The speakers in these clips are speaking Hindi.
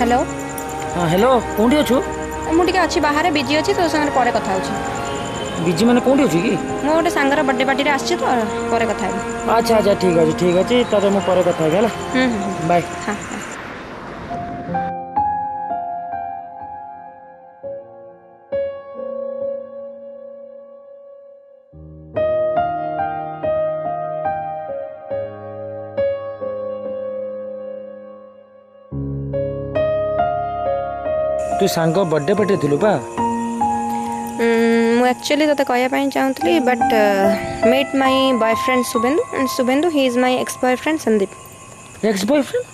हेलो हाँ हेलो कौटी अच्छु मुझे अच्छी बाहर बिजी अच्छी तो सागर पर कथा बिजी मैंने कौटी अच्छी कि मो गोटे सांगर बर्थडे पार्टी आसी तो पर कथा अच्छा अच्छा ठीक अच्छे तारे मु पर कथा है बाय हाँ तू सांग बर्थडे पार्टी थिलु पा मु एक्चुअली तो कहया चाहूली but meet my boyfriend Shubhendu and Shubhendu he is my ex boyfriend Sandeep ex boyfriend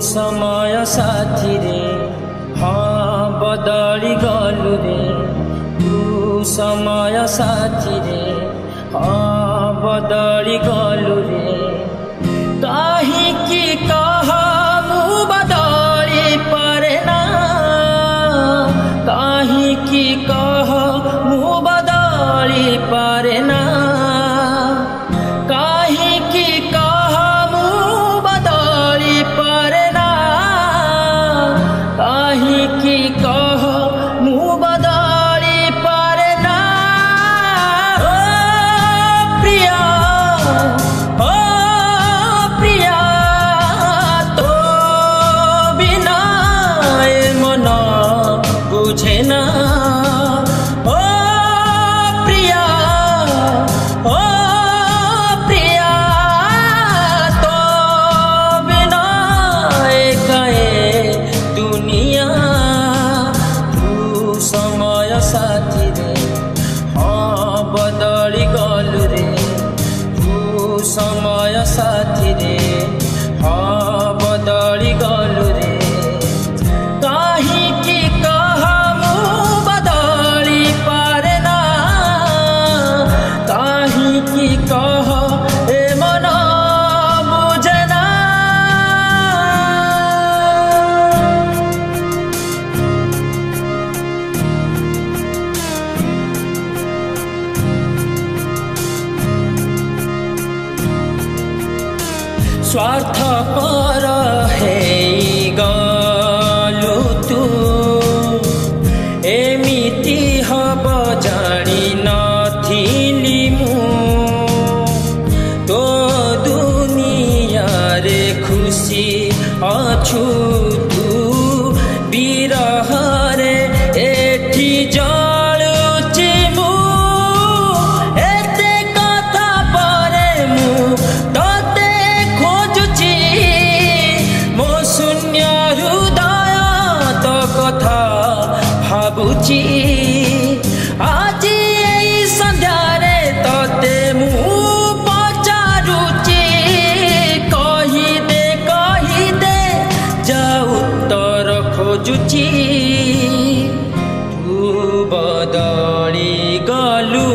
समय साथी रे हाँ बदली गलु रे तू समय साथी रे हाँ बदली गलु रे कहीं की कह मु बदली पारे ना कहीं की कह मु बदली पारे ना कहीं की कह मु बदली पारे कहीं की कह मु बदली पारे ना ओ प्रिया तो बिना ए मन बुझे ना ओ प्रिया तो बिना ए गए दुनिया तू समय साथी रे हाँ बदली गलु रे तू समय साथी रे हाँ बदली गलु रे कहीं की कह मु बदली पारे ना कहीं की कह ए मन बुझे ना स्वार्थ पर है गलु तू एमिति हब जानी नथिली मु तो दुनिया रे खुशी अछु तू बिरह रे एठी जलुची मु एते कथा परे मु तते खोजुची मो शून्य हृदय तो कथा भाबुची आज एई संध्यारे तते मु पचारुची कही दे जा उत्तर खोजुची तू बदली गलु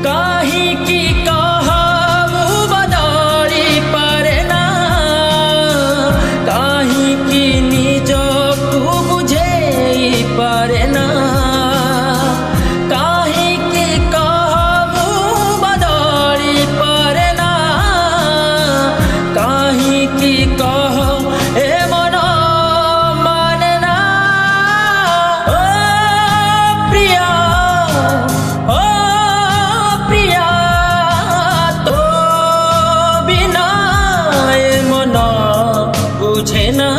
कहीं की कह मु बदली पारे ना कहीं की निज को बुझे पारे ना कहीं की कह मु बदली पारे ना कहीं की कह ए मन माने ना ओ प्रिया तो बिना ए मन बुझे ना।